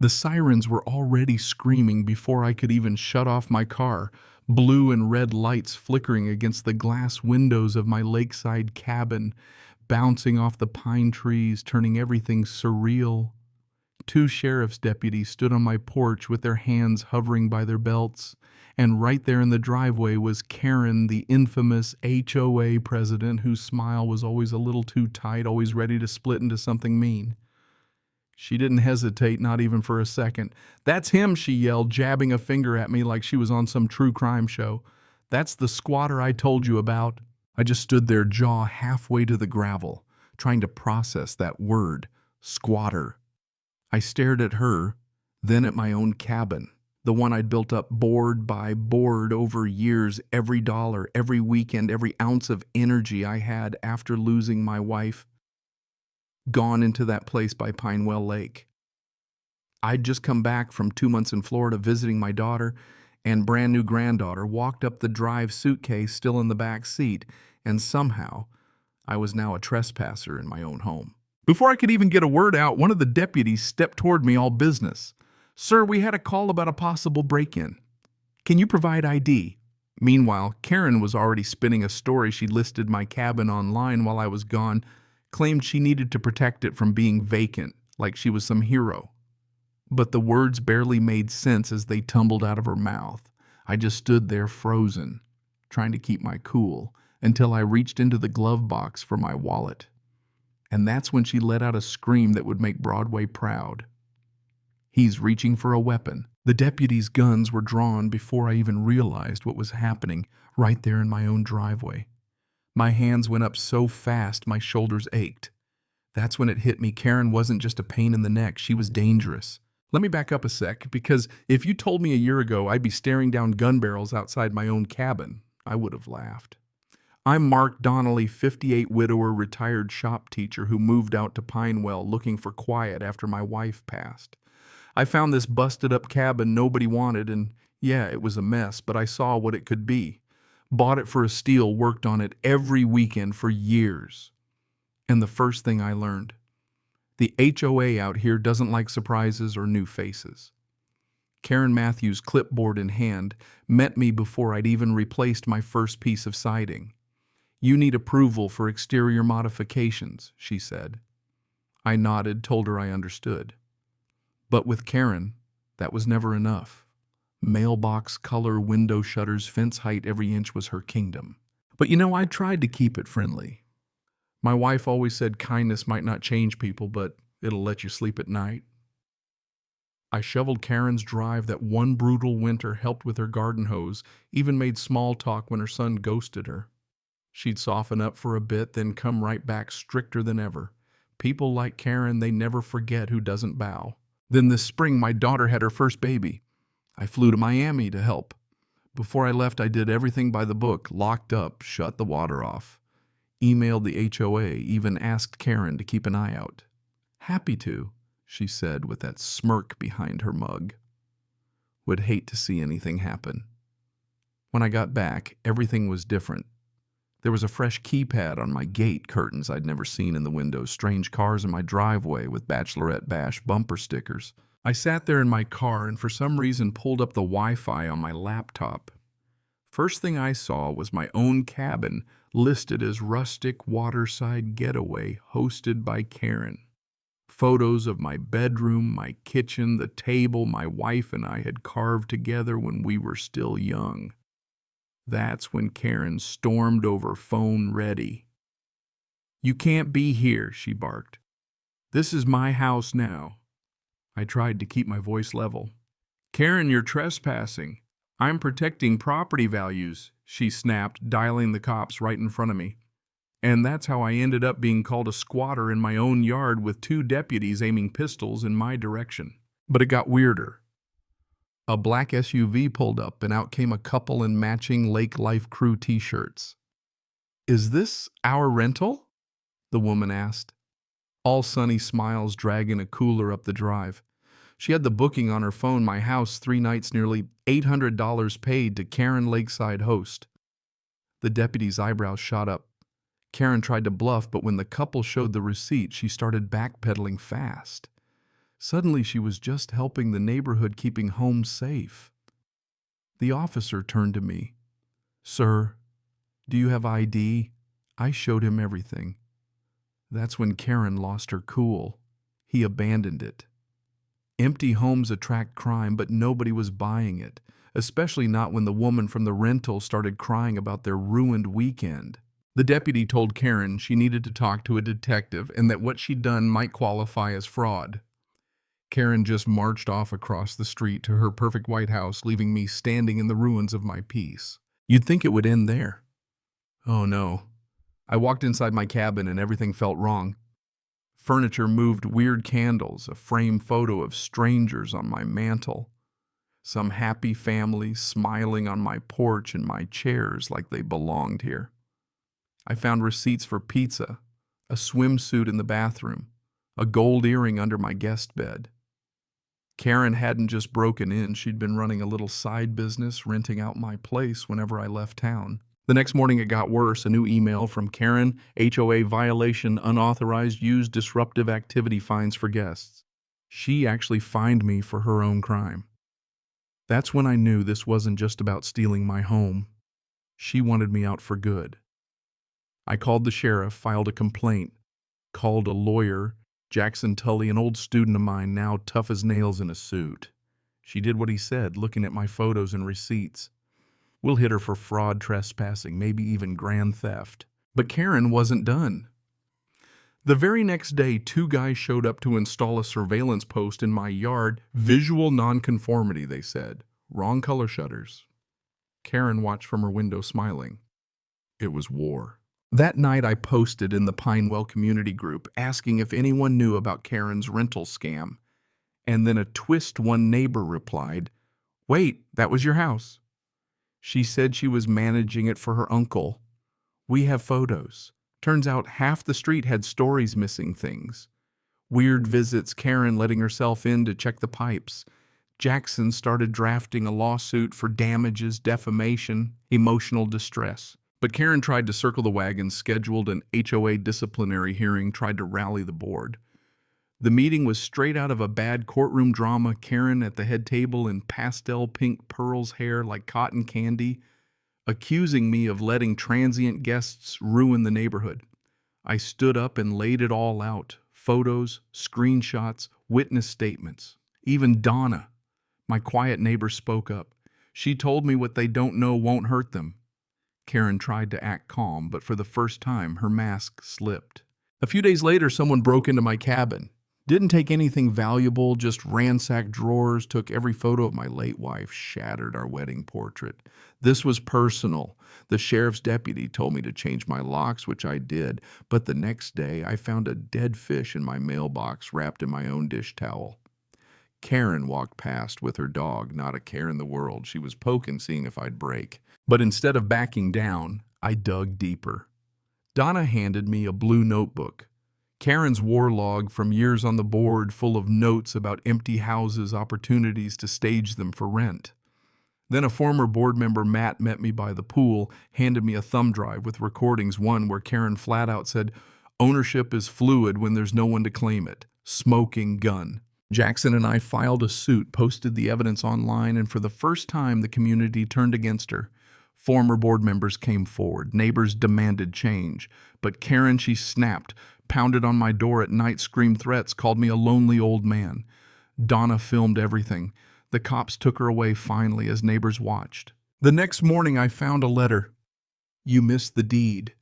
The sirens were already screaming before I could even shut off my car, blue and red lights flickering against the glass windows of my lakeside cabin, bouncing off the pine trees, turning everything surreal. Two sheriff's deputies stood on my porch with their hands hovering by their belts, and right there in the driveway was Karen, the infamous HOA president whose smile was always a little too tight, always ready to split into something mean. She didn't hesitate, not even for a second. "That's him," she yelled, jabbing a finger at me like she was on some true crime show. "That's the squatter I told you about." I just stood there, jaw halfway to the gravel, trying to process that word, squatter. I stared at her, then at my own cabin, the one I'd built up board by board over years, every dollar, every weekend, every ounce of energy I had after losing my wife, gone into that place by Pinewell Lake. I'd just come back from 2 months in Florida visiting my daughter and brand new granddaughter, walked up the drive, suitcase still in the back seat, and somehow I was now a trespasser in my own home. Before I could even get a word out, one of the deputies stepped toward me all business. "Sir, we had a call about a possible break-in. Can you provide ID?" Meanwhile, Karen was already spinning a story she'd listed my cabin online while I was gone, claimed she needed to protect it from being vacant, like she was some hero. But the words barely made sense as they tumbled out of her mouth. I just stood there frozen, trying to keep my cool, until I reached into the glove box for my wallet. And that's when she let out a scream that would make Broadway proud. "He's reaching for a weapon." The deputies' guns were drawn before I even realized what was happening right there in my own driveway. My hands went up so fast my shoulders ached. That's when it hit me. Karen wasn't just a pain in the neck, she was dangerous. Let me back up a sec, because if you told me a year ago I'd be staring down gun barrels outside my own cabin, I would have laughed. I'm Mark Donnelly, 58 widower, retired shop teacher who moved out to Pinewell looking for quiet after my wife passed. I found this busted up cabin nobody wanted, and yeah, it was a mess, but I saw what it could be. Bought it for a steal, worked on it every weekend for years. And the first thing I learned, the HOA out here doesn't like surprises or new faces. Karen Matthews, clipboard in hand, met me before I'd even replaced my first piece of siding. "You need approval for exterior modifications," she said. I nodded, told her I understood. But with Karen, that was never enough. Mailbox color, window shutters, fence height, every inch was her kingdom. But I tried to keep it friendly. My wife always said kindness might not change people, but it'll let you sleep at night. I shoveled Karen's drive that one brutal winter, helped with her garden hose, even made small talk when her son ghosted her. She'd soften up for a bit, then come right back stricter than ever. People like Karen, they never forget who doesn't bow. Then this spring, my daughter had her first baby. I flew to Miami to help. Before I left, I did everything by the book, locked up, shut the water off. Emailed the HOA, even asked Karen to keep an eye out. "Happy to," she said with that smirk behind her mug. Would hate to see anything happen. When I got back, everything was different. There was a fresh keypad on my gate, curtains I'd never seen in the windows, strange cars in my driveway with Bachelorette Bash bumper stickers. I sat there in my car and for some reason pulled up the Wi-Fi on my laptop. First thing I saw was my own cabin listed as rustic waterside getaway hosted by Karen. Photos of my bedroom, my kitchen, the table my wife and I had carved together when we were still young. That's when Karen stormed over, phone ready. "You can't be here," she barked. "This is my house now." I tried to keep my voice level. "Karen, you're trespassing. I'm protecting property values," she snapped, dialing the cops right in front of me. And that's how I ended up being called a squatter in my own yard with two deputies aiming pistols in my direction. But it got weirder. A black SUV pulled up and out came a couple in matching Lake Life Crew t-shirts. "Is this our rental?" the woman asked. All sunny smiles, dragging a cooler up the drive. She had the booking on her phone, my house, 3 nights, nearly $800 paid to Karen Lakeside host. The deputy's eyebrows shot up. Karen tried to bluff, but when the couple showed the receipt, she started backpedaling fast. Suddenly she was just helping the neighborhood, keeping homes safe. The officer turned to me. "Sir, do you have ID?" I showed him everything. That's when Karen lost her cool. He abandoned it. Empty homes attract crime, but nobody was buying it, especially not when the woman from the rental started crying about their ruined weekend. The deputy told Karen she needed to talk to a detective and that what she'd done might qualify as fraud. Karen just marched off across the street to her perfect white house, leaving me standing in the ruins of my peace. You'd think it would end there. Oh no. I walked inside my cabin and everything felt wrong. Furniture moved, weird candles, a framed photo of strangers on my mantel. Some happy families smiling on my porch and my chairs like they belonged here. I found receipts for pizza, a swimsuit in the bathroom, a gold earring under my guest bed. Karen hadn't just broken in, she'd been running a little side business, renting out my place whenever I left town. The next morning it got worse, a new email from Karen, HOA violation, unauthorized use, disruptive activity fines for guests. She actually fined me for her own crime. That's when I knew this wasn't just about stealing my home. She wanted me out for good. I called the sheriff, filed a complaint, called a lawyer, Jackson Tully, an old student of mine, now tough as nails in a suit. She did what he said, looking at my photos and receipts. We'll hit her for fraud, trespassing, maybe even grand theft. But Karen wasn't done. The very next day, 2 guys showed up to install a surveillance post in my yard. Visual nonconformity, they said. Wrong color shutters. Karen watched from her window, smiling. It was war. That night I posted in the Pinewell community group asking if anyone knew about Karen's rental scam. And then a twist one neighbor replied, "Wait, that was your house." She said she was managing it for her uncle. We have photos. Turns out half the street had stories missing things. Weird visits, Karen letting herself in to check the pipes. Jackson started drafting a lawsuit for damages, defamation, emotional distress. But Karen tried to circle the wagons, scheduled an HOA disciplinary hearing, tried to rally the board. The meeting was straight out of a bad courtroom drama. Karen at the head table in pastel pink pearls hair like cotton candy, accusing me of letting transient guests ruin the neighborhood. I stood up and laid it all out. Photos, screenshots, witness statements. Even Donna, my quiet neighbor, spoke up. She told me what they don't know won't hurt them. Karen tried to act calm, but for the first time, her mask slipped. A few days later, someone broke into my cabin. Didn't take anything valuable, just ransacked drawers, took every photo of my late wife, shattered our wedding portrait. This was personal. The sheriff's deputy told me to change my locks, which I did, but the next day I found a dead fish in my mailbox wrapped in my own dish towel. Karen walked past with her dog, not a care in the world. She was poking, seeing if I'd break. But instead of backing down, I dug deeper. Donna handed me a blue notebook. Karen's war log from years on the board, full of notes about empty houses, opportunities to stage them for rent. Then a former board member, Matt, met me by the pool, handed me a thumb drive with recordings, one where Karen flat out said, "Ownership is fluid when there's no one to claim it. Smoking gun." Jackson and I filed a suit, posted the evidence online, and for the first time the community turned against her. Former board members came forward. Neighbors demanded change. But Karen, she snapped, pounded on my door at night, screamed threats, called me a lonely old man. Donna filmed everything. The cops took her away finally as neighbors watched. The next morning I found a letter. "You missed the deed."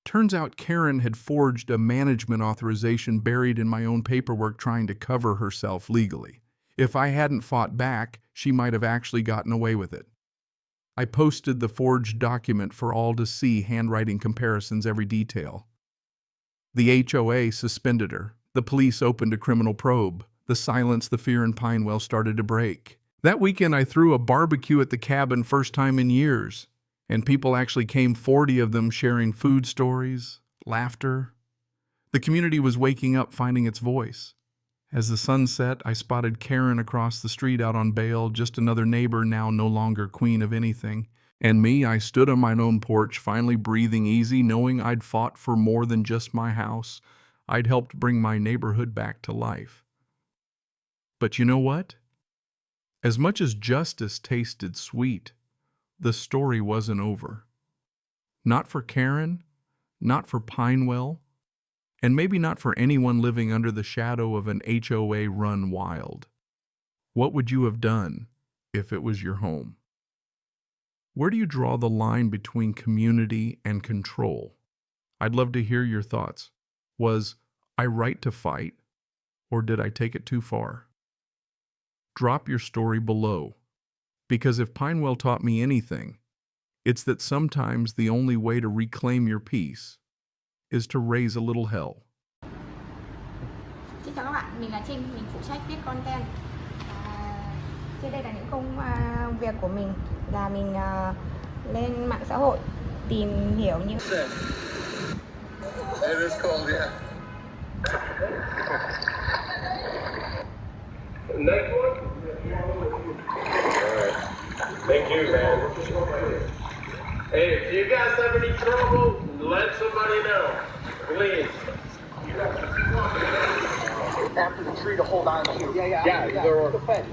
Turns out Karen had forged a management authorization buried in my own paperwork, trying to cover herself legally. If I hadn't fought back, she might have actually gotten away with it. I posted the forged document for all to see, handwriting comparisons, every detail. The HOA suspended her. The police opened a criminal probe. The silence, the fear in Pinewell started to break. That weekend I threw a barbecue at the cabin, first time in years. And people actually came, 40 of them, sharing food stories, laughter. The community was waking up, finding its voice. As the sun set, I spotted Karen across the street out on bail, just another neighbor, now no longer queen of anything. And me, I stood on my own porch, finally breathing easy, knowing I'd fought for more than just my house. I'd helped bring my neighborhood back to life. But you know what? As much as justice tasted sweet, the story wasn't over. Not for Karen, not for Pinewell, and maybe not for anyone living under the shadow of an HOA run wild. What would you have done if it was your home? Where do you draw the line between community and control? I'd love to hear your thoughts. Was I right to fight, or did I take it too far? Drop your story below, because if Pinewell taught me anything, it's that sometimes the only way to reclaim your peace is to raise a little hell. Xin chào các bạn, mình là Trinh, mình phụ trách viết content. Trên đây là những công việc của mình là mình lên mạng xã hội tìm hiểu những It is cold, yeah. Next one? Alright. Thank you, man. Hey, if you guys have any trouble, let somebody know. Please. After the tree to hold on to. Yeah. Yeah, use the fence.